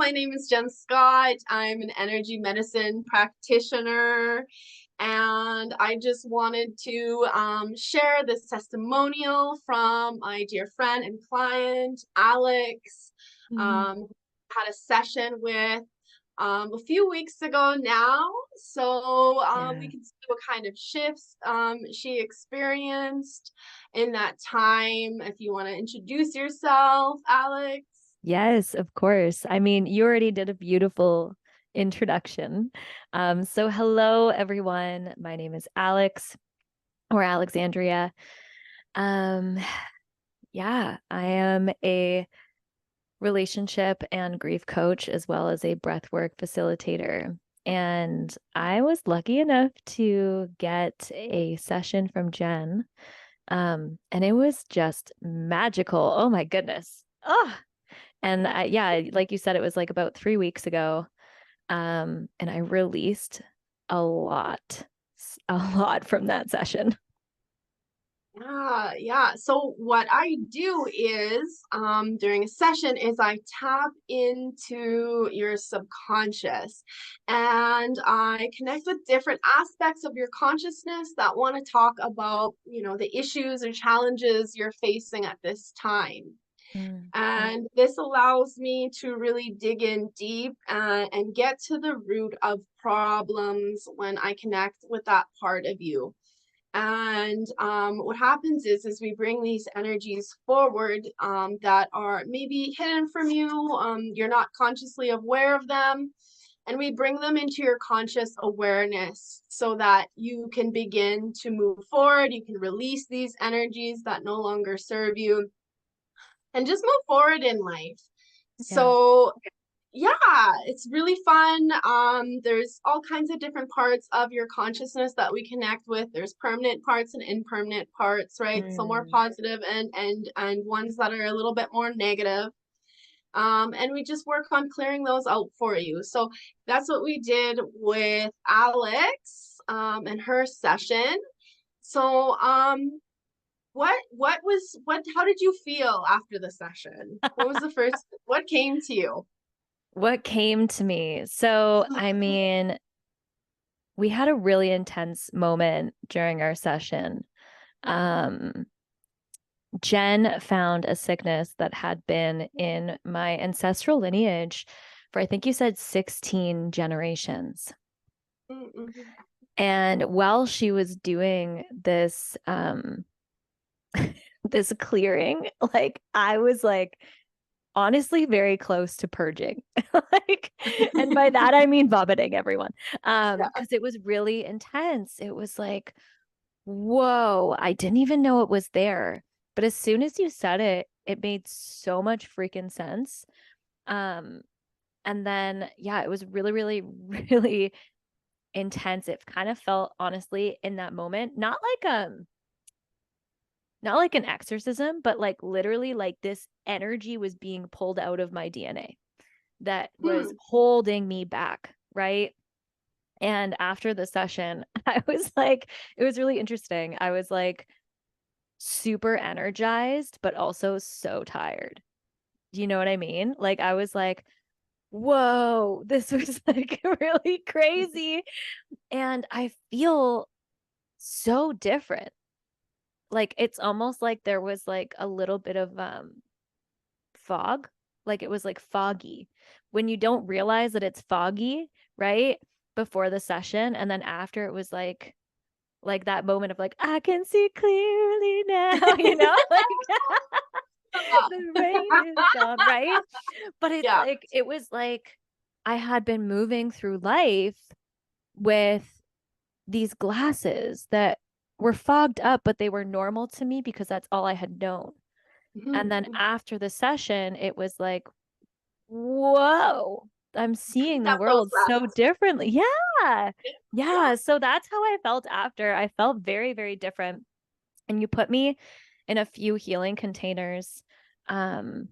my name is Jen Scott. I'm an energy medicine practitioner, and I just wanted to share this testimonial from my dear friend and client, Alex. Had a session with a few weeks ago now. So we can see what kind of shifts she experienced in that time. If you want to introduce yourself, Alex. Yes, of course. I mean, you already did a beautiful introduction. So hello, everyone. My name is Alex or Alexandria. Um, yeah, I am a relationship and grief coach as well as a breathwork facilitator. And I was lucky enough to get a session from Jen. And it was just magical. Oh my goodness. Oh, and yeah, like you said, it was like about 3 weeks ago. And I released a lot, a lot from that session. Yeah. So what I do is during a session is I tap into your subconscious and I connect with different aspects of your consciousness that want to talk about, the issues or challenges you're facing at this time. Mm. And this allows me to really dig in deep and get to the root of problems when I connect with that part of you. And what happens is we bring these energies forward that are maybe hidden from you. You're not consciously aware of them. And we bring them into your conscious awareness so that you can begin to move forward. You can release these energies that no longer serve you and just move forward in life. Yeah. So yeah, it's really fun. There's all kinds of different parts of your consciousness that we connect with. There's permanent parts and impermanent parts, right? Some more Mm. positive and ones that are a little bit more negative. And we just work on clearing those out for you. So that's what we did with Alex and her session. So how did you feel after the session? What came to you? What came to me? So, I mean, we had a really intense moment during our session. Um, Jen found a sickness that had been in my ancestral lineage for, I think you said 16 generations. Mm-hmm. And while she was doing this, this clearing, like I was like honestly very close to purging. Like, and by that I mean vomiting, everyone. Yeah. Because it was really intense. It was like, whoa, I didn't even know it was there. But as soon as you said it, it made so much freaking sense. Um, and then yeah, it was really, really, really intense. It kind of felt honestly in that moment, not like an exorcism, but like literally like this energy was being pulled out of my DNA that was Hmm. holding me back, right? And after the session, I was like, it was really interesting. I was like super energized, but also so tired. Do you know what I mean? Like, I was like, whoa, this was like really crazy. And I feel so different. Like, it's almost like there was like a little bit of fog, like it was like foggy when you don't realize that it's foggy, right? Before the session, and then after it was like that moment of like I can see clearly now, like the rain is gone, right? But it's Yeah. like it was like I had been moving through life with these glasses that were fogged up, but they were normal to me because that's all I had known. And then Mhm. after the session, it was like, whoa, I'm seeing the Got world so processed. differently. Yeah. Yeah. Yeah. So that's how I felt after. I felt very, very different. And you put me in a few healing containers. Um,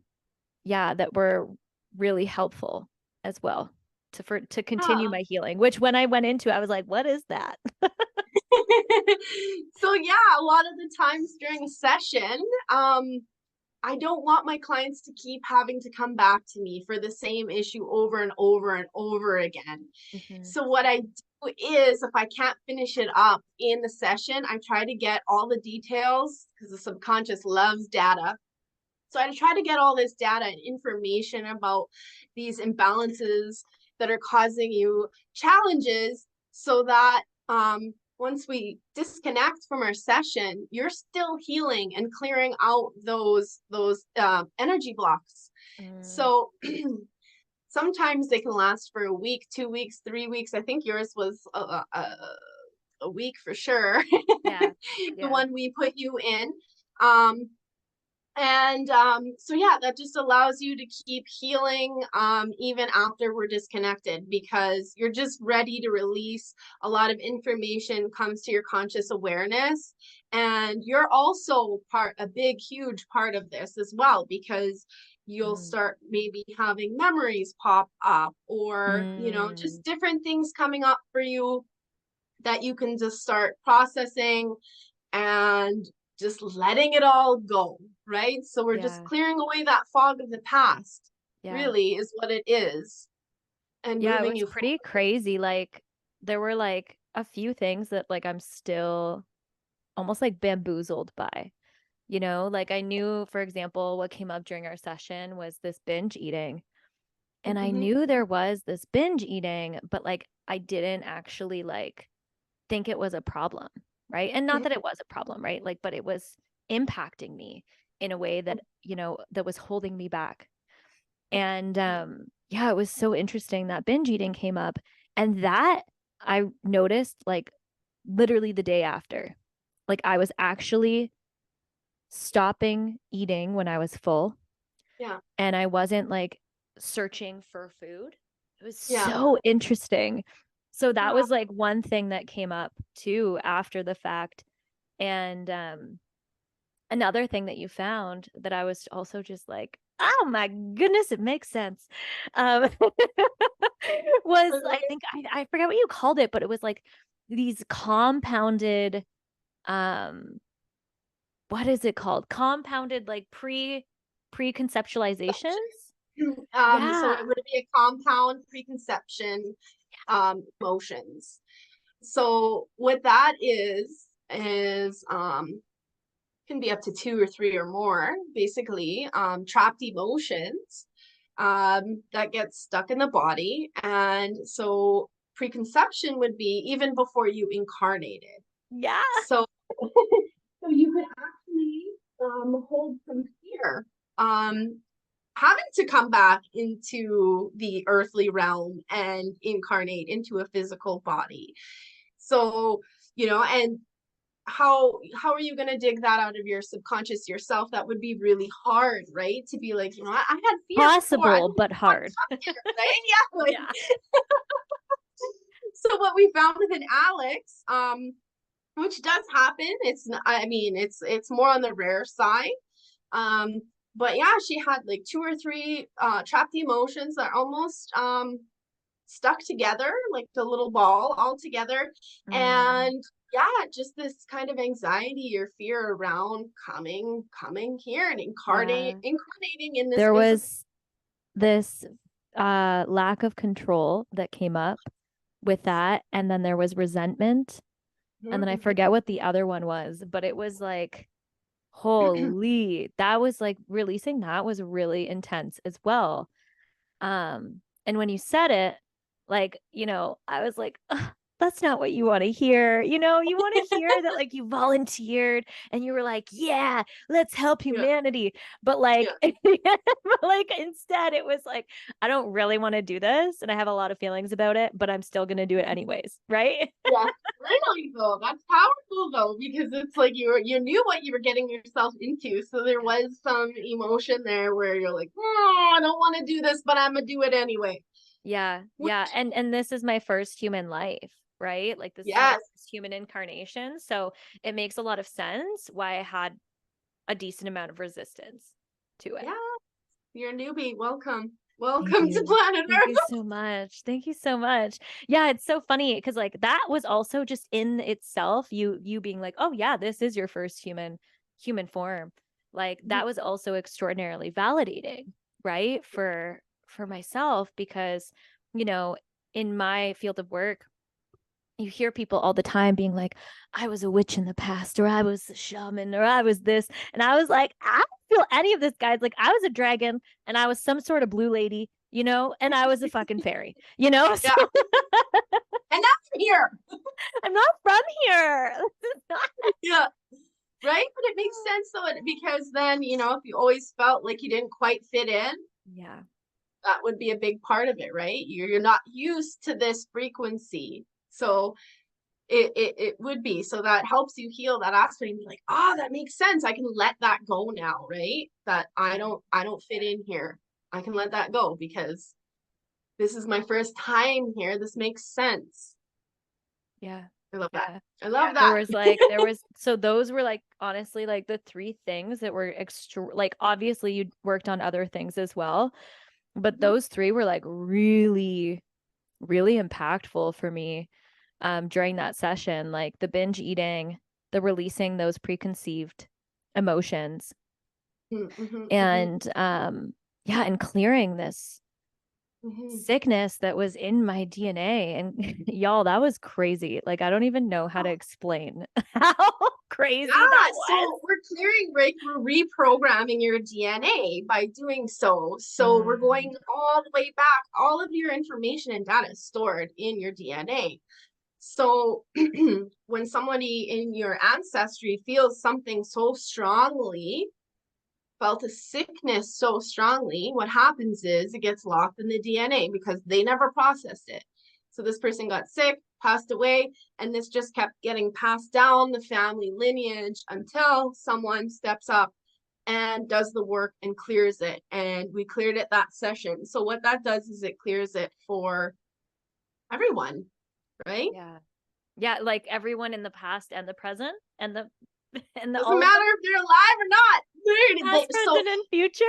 yeah, that were really helpful as well to continue Yeah. my healing, which when I went into, I was like, what is that? So yeah, a lot of the times during a session, um, I don't want my clients to keep having to come back to me for the same issue over and over and over again. Mhm. So what I do is, if I can't finish it up in the session, I try to get all the details, because the subconscious loves data. So I try to get all this data and information about these imbalances that are causing you challenges, so that once we disconnect from our session, you're still healing and clearing out those energy blocks. Mm, So sometimes they can last for a week, 2 weeks, 3 weeks. I think yours was a week for sure. yeah. The Yeah. one we put you in. Um, so yeah, that just allows you to keep healing even after we're disconnected, because you're just ready to release. A lot of information comes to your conscious awareness, and you're also a big huge part of this as well, because you'll Mm. start maybe having memories pop up, or Mm, just different things coming up for you that you can just start processing and just letting it all go, right? So we're just yeah. clearing away that fog of the past, Yeah. really, is what it is, and Yeah, it moving was you pretty forward. crazy. Like there were like a few things that like I'm still almost like bamboozled by. Like I knew, for example, what came up during our session was this binge eating. And I Mhm. knew there was this binge eating, but like I didn't actually like think it was a problem, right? And not Mhm. that it was a problem, right? Like, but it was impacting me in a way that, that was holding me back. And yeah, it was so interesting that binge eating came up. And that I noticed like literally the day after. Like I was actually stopping eating when I was full, Yeah, and I wasn't like searching for food. It was yeah, so interesting. So that yeah. was like one thing that came up too after the fact. And another thing that you found that I was also just like, oh my goodness, it makes sense. Um, was I think I forgot what you called it, but it was like these compounded, um, what is it called? Compounded like preconceptualizations. So Yeah. it would be a compound preconception emotions. So what that is can be up to two or three or more, basically, trapped emotions that get stuck in the body. And so preconception would be even before you incarnated. Yeah. So, so you could actually hold some fear, having to come back into the earthly realm and incarnate into a physical body. So, and how are you going to dig that out of your subconscious yourself? That would be really hard, right? To be like, I had fear before, I Possible, don't but want hard. fear, right? Yeah, like, Yeah. so what we found with an Alex, which does happen, I mean, it's more on the rare side, um but yeah, she had like two or three trapped emotions that almost stuck together like a little ball all together. Mm, And yeah, just this kind of anxiety or fear around coming here and yeah. incarnating in this There physical. was this lack of control that came up with that, and then there was resentment, and then I Mhm, forget what the other one was, but it was like mhm. holy, that was like releasing that was really intense as well. And when you said it, like, I was like, "Ugh, that's not what you want to hear. You want to hear that like you volunteered and you were like, yeah, let's help Yeah, humanity. But yeah, like, but like instead it was like, I don't really want to do this and I have a lot of feelings about it, but I'm still going to do it anyways. Right. yeah. Really though, that's powerful though, because it's like you knew what you were getting yourself into. So there was some emotion there where you're like, oh, I don't want to do this, but I'm gonna do it anyway. Yeah. Which, Yeah. And this is my first human life, right? Like this is my yes, first human incarnation. So it makes a lot of sense why I had a decent amount of resistance to it. yeah, you're a newbie. Welcome. Thank Welcome to you. planet Thank you Earth. so much. Thank you so much. Yeah, it's so funny because like that was also just in itself you being like, "Oh yeah, this is your first human form." Like that was also extraordinarily validating, right? For myself, because, you know, in my field of work, you hear people all the time being like, I was a witch in the past, or I was a shaman, or I was this. And I was like, I don't feel any of this, guys. Like, I was a dragon and I was some sort of blue lady, you know, and I was a fucking fairy, you know? Yeah. So And now I'm here. I'm not from here. Yeah. Right. But it makes sense though, because then, you know, if you always felt like you didn't quite fit in, Yeah. that would be a big part of it, right? You're not used to this frequency. So it would be. So that helps you heal that aspect and be like, oh, that makes sense. I can let that go now, right? That I don't fit in here. I can let that go because this is my first time here. This makes sense. Yeah. I love Yeah. that. I love that. So those were like, honestly, like the three things that were like, obviously you worked on other things as well, but those three were like really, really impactful for me during that session, like the binge eating, the releasing those preconceived emotions, and yeah, and clearing this sickness that was in my DNA. And y'all, that was crazy. Like, I don't even know how to explain how crazy that was. So we're clearing, right? We're reprogramming your DNA by doing so. So we're going all the way back. All of your information and data is stored in your DNA. So when somebody in your ancestry feels something so strongly, felt a sickness so strongly, what happens is it gets locked in the DNA because they never processed it. So this person got sick, passed away, and this just kept getting passed down the family lineage until someone steps up and does the work and clears it. And we cleared it that session. So what that does is it clears it for everyone, right? Yeah. Yeah, like everyone in the past and the present and the doesn't matter if they're alive or not. Past, present, and future.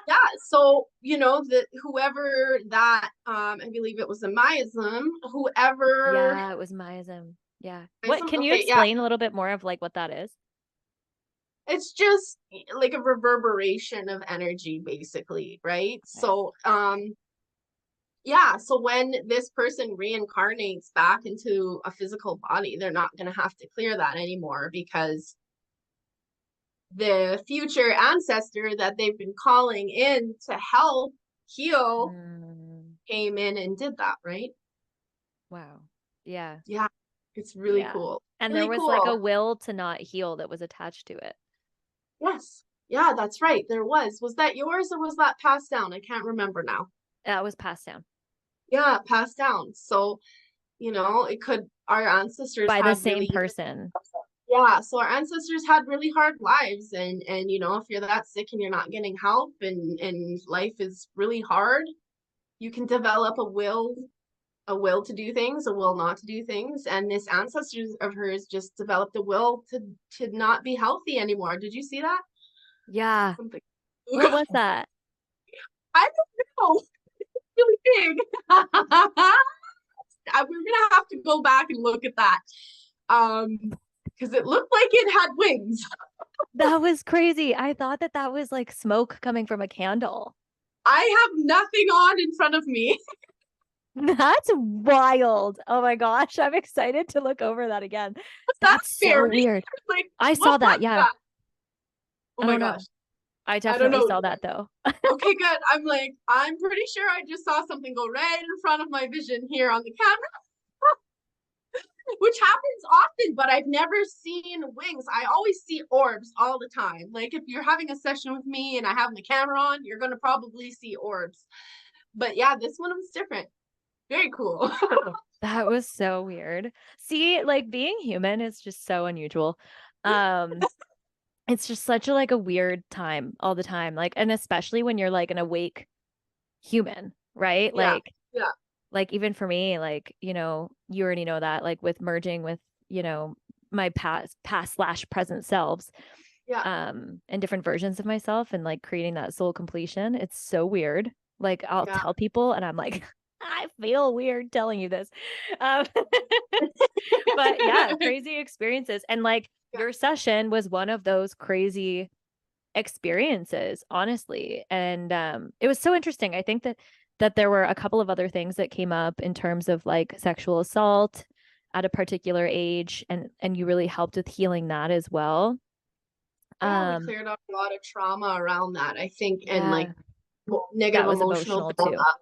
Yeah, so you know that whoever that I believe it was a miasm, whoever. Yeah, it was miasm. Yeah. What Miasm? can you Okay, yeah. explain a little bit more of like what that is? It's just like a reverberation of energy, basically, right? Okay. So yeah, so when this person reincarnates back into a physical body, they're not going to have to clear that anymore because the future ancestor that they've been calling in to help heal came in and did that, right? Wow. Yeah. Yeah, it's really cool. And really there was cool. like a will to not heal that was attached to it. Yes. Yeah, that's right. There was. Was that yours or was that passed down? I can't remember now. That was passed down. Yeah, passed down. So, you know, it could, our ancestors by the had same really, person. Yeah, so our ancestors had really hard lives, and you know, if you're that sick and you're not getting help and life is really hard, you can develop a will to do things, a will not to do things. And this ancestor of hers just developed a will to not be healthy anymore. Did you see that? Yeah. Something. What was that? I don't know. It's really big. We're gonna have to go back and look at that. Because it looked like it had wings. That was crazy. I thought that was like smoke coming from a candle. I have nothing on in front of me. That's wild. Oh my gosh. I'm excited to look over that again. That's so weird. Like, I saw that. Yeah. That? Oh my gosh. I definitely saw that though. Okay, good. I'm like, I'm pretty sure I just saw something go right in front of my vision here on the camera. Which happens often, but I've never seen wings. I always see orbs all the time. Like if you're having a session with me and I have my camera on, you're going to probably see orbs. But yeah, this one was different. Very cool. That was so weird. See, like being human is just so unusual. It's just such a like a weird time all the time. Like, and especially when you're like an awake human, right? Yeah. Like even for me, like, you know, you already know that, like with merging with, you know, my past/present selves. Yeah. And different versions of myself and like creating that soul completion. It's so weird. Like I'll tell people and I'm like, I feel weird telling you this. But yeah, crazy experiences. And like your session was one of those crazy experiences, honestly. And it was so interesting. I think that there were a couple of other things that came up in terms of like sexual assault at a particular age, and you really helped with healing that as well. Yeah, we Um, cleared up a lot of trauma around that, I think, and like yeah, negative that was emotional emotional too. buildup.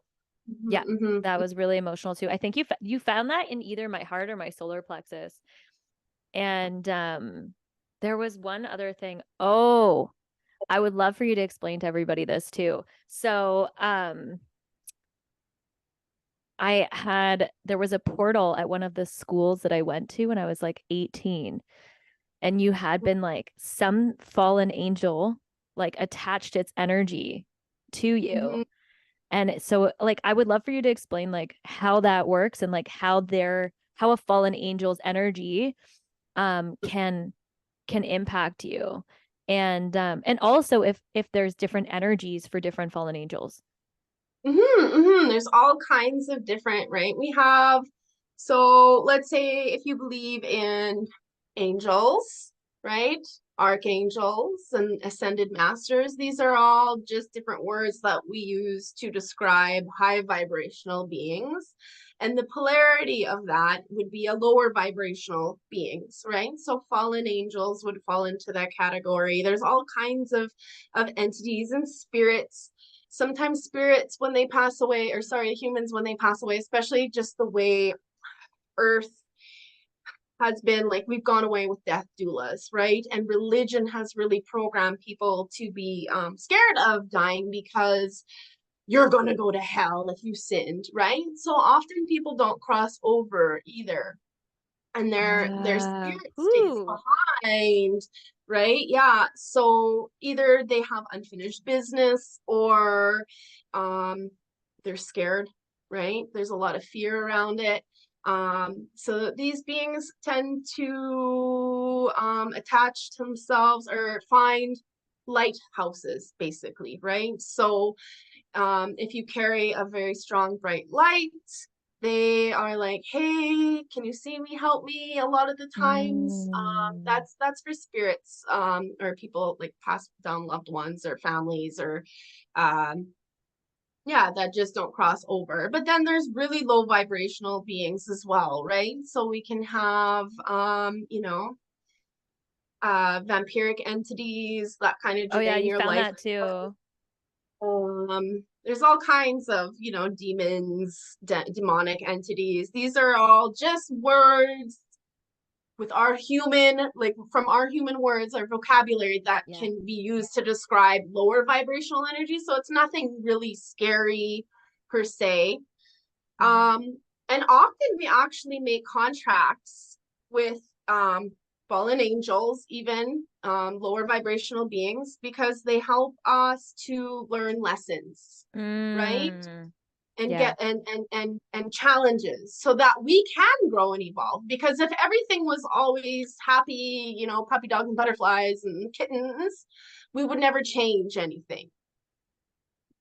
Yeah, Hmm. that was really emotional too. I think you found that in either my heart or my solar plexus. And there was one other thing. Oh, I would love for you to explain to everybody this too. So, there was a portal at one of the schools that I went to when I was like 18, and you had been like some fallen angel like attached its energy to you. Hmm. And so like I would love for you to explain like how that works, and like how a fallen angel's energy can impact you. And also if there's different energies for different fallen angels. There's all kinds of different, right? We have, so let's say if you believe in angels, right? Archangels and ascended masters, these are all just different words that we use to describe high vibrational beings. And the polarity of that would be a lower vibrational beings, right? So fallen angels would fall into that category. There's all kinds of entities and spirits. Sometimes spirits when they pass away, or sorry, humans when they pass away, especially just the way Earth has been, like we've gone away with death doulas, right? And religion has really programmed people to be scared of dying because you're going to go to hell if you sinned, right? So often people don't cross over either, and their spirit stays Ooh. behind, right? Yeah, so either they have unfinished business, or um they're scared, right? There's a lot of fear around it. So these beings tend to attach themselves or find lighthouses, basically, right? So if you carry a very strong bright light, they are like, hey, can you see me, help me? A lot of the times Mm. that's for spirits, or people like passed down loved ones or families, or um yeah, that just don't cross over. But then there's really low vibrational beings as well, right? So we can have vampiric entities that kind of Oh yeah, drain you your found life. that too. There's all kinds of, demons, demonic entities. These are all just words with our human, like from our human words, our vocabulary that Yeah. can be used to describe lower vibrational energy. So it's nothing really scary per se. Mhm. And often we actually make contracts with fallen angels, even lower vibrational beings, because they help us to learn lessons, right? Mm. And Yeah. get and challenges so that we can grow and evolve. Because if everything was always happy, puppy dogs and butterflies and kittens, we would never change anything,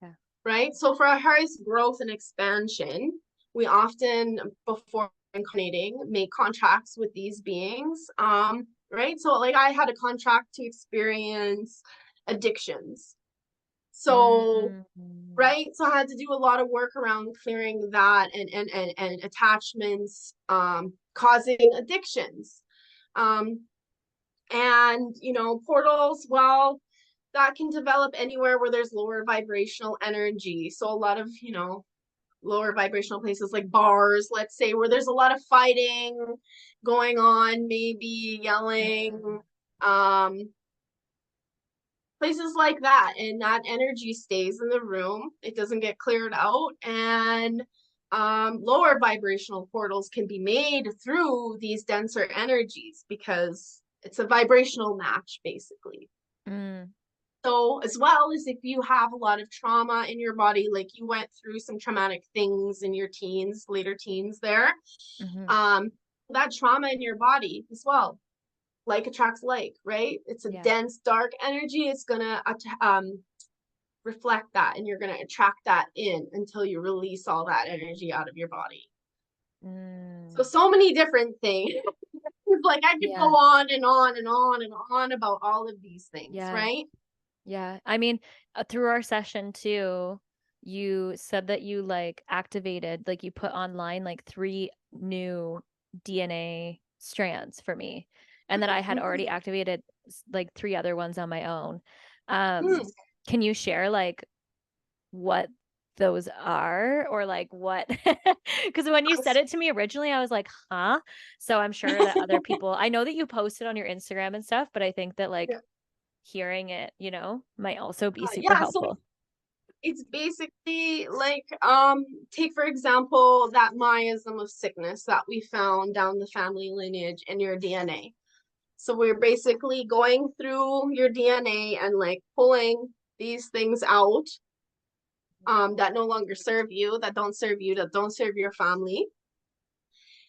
Yeah. right? So for our highest growth and expansion, we often, before incarnating, make contracts with these beings. Right? So like I had a contract to experience addictions. So Mm. right, so I had to do a lot of work around clearing that, and attachments causing addictions. Um and portals, well, that can develop anywhere where there's lower vibrational energy. So a lot of, lower vibrational places like bars, let's say, where there's a lot of fighting going on, maybe yelling, um, places like that. And that energy stays in the room, it doesn't get cleared out. And lower vibrational portals can be made through these denser energies because it's a vibrational match, basically. Mm. So, as well as if you have a lot of trauma in your body, like you went through some traumatic things in your teens, later teens there, Mhm. um, that trauma in your body as well, like attracts like, right? It's a Yeah. dense, dark energy. It's gonna reflect that, and you're gonna attract that in until you release all that energy out of your body. Mm. So many different things. Like I could go Yeah. on and on and on and on about all of these things, Yeah. right? Yeah. I mean, through our session too, you said that you like activated, like you put online like 3 new DNA strands for me. And then I had already Mhm. activated like 3 other ones on my own. Mm. Can you share like what those are or like what? Because when you said it to me originally, I was like, huh? So I'm sure that other people, I know that you posted on your Instagram and stuff, but I think that like Yeah. hearing it, might also be super Yeah, so helpful. it's basically like take for example that miasm of sickness that we found down the family lineage in your DNA. So we're basically going through your DNA and like pulling these things out that no longer serve you, that don't serve you, that don't serve your family.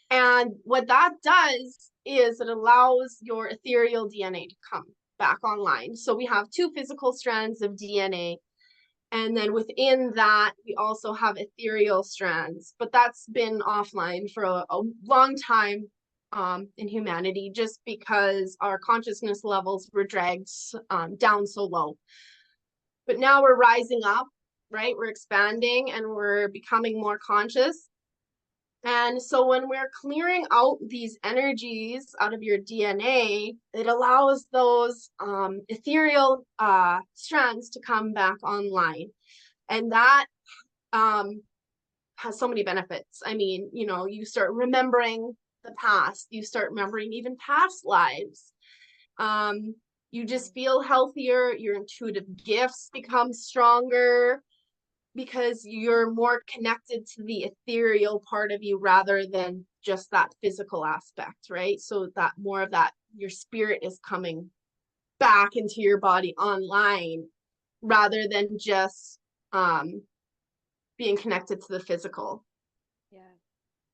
And what that does is it allows your ethereal DNA to come back online. So we have 2 physical strands of DNA. And then within that, we also have ethereal strands, but that's been offline for a long time in humanity, just because our consciousness levels were dragged down so low. But now we're rising up, right? We're expanding and we're becoming more conscious. And so when we're clearing out these energies out of your DNA, it allows those ethereal strands to come back online. And that has so many benefits. I mean, you start remembering the past, you start remembering even past lives. You just feel healthier, your intuitive gifts become stronger because you're more connected to the ethereal part of you rather than just that physical aspect, right? So that more of that, your spirit is coming back into your body online rather than just being connected to the physical. Yeah.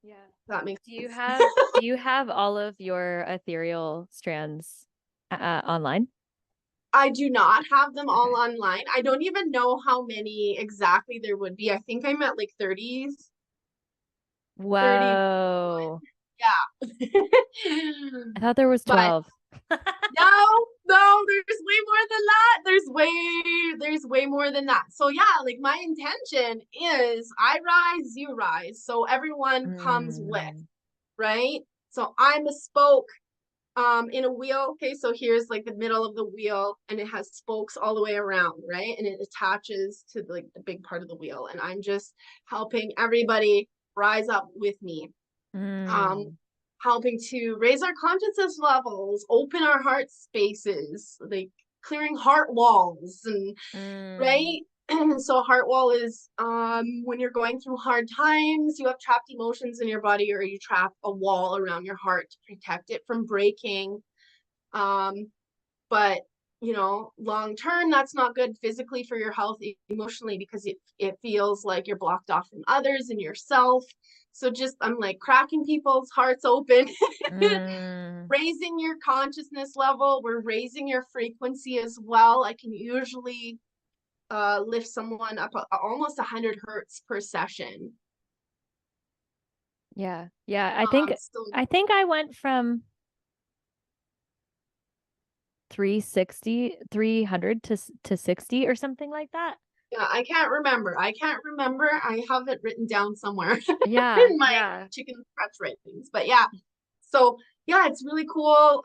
Yeah. That makes Do you sense. have all of your ethereal strands online? I do not have them all Okay. online. I don't even know how many exactly there would be. I think I'm at like 30s, 30. Whoa. Yeah. I thought there was But 12. no, there's way more than that. There's way more than that. So yeah, like my intention is I rise, you rise. So everyone comes with, Mm. right? So I'm a spoke in a wheel. Okay, so here's like the middle of the wheel and it has spokes all the way around, right? And it attaches to like the big part of the wheel. And I'm just helping everybody rise up with me. Um, Mm. helping to raise our consciousness levels, open our heart spaces, like clearing heart walls and Mm. right. So heart wall is when you're going through hard times, you have trapped emotions in your body or you trap a wall around your heart to protect it from breaking. Um, but long term, that's not good physically for your health, emotionally, because it feels like you're blocked off from others and yourself. So just I'm like cracking people's hearts open, Mm. raising your consciousness level. We're raising your frequency as well. I can usually lift someone up almost 100 hertz per session. Yeah. Yeah. I think So I think I went from 300 to 60 or something like that. yeah, I can't remember. I have it written down somewhere Yeah. in my Yeah. chicken scratch writings. But yeah, so yeah, it's really cool.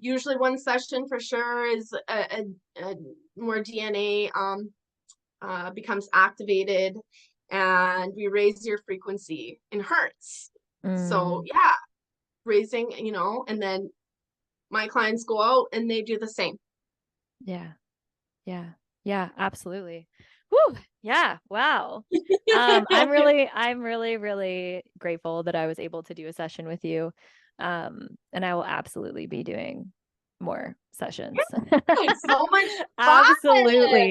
Usually one session for sure is a more DNA becomes activated, and we raise your frequency in hertz. So Mm. yeah, raising, and then my clients go out and they do the same. Yeah. Yeah. Yeah, absolutely. Whew. Yeah. Wow. I'm really, really grateful that I was able to do a session with you. And I will absolutely be doing more sessions. So much fun. Absolutely.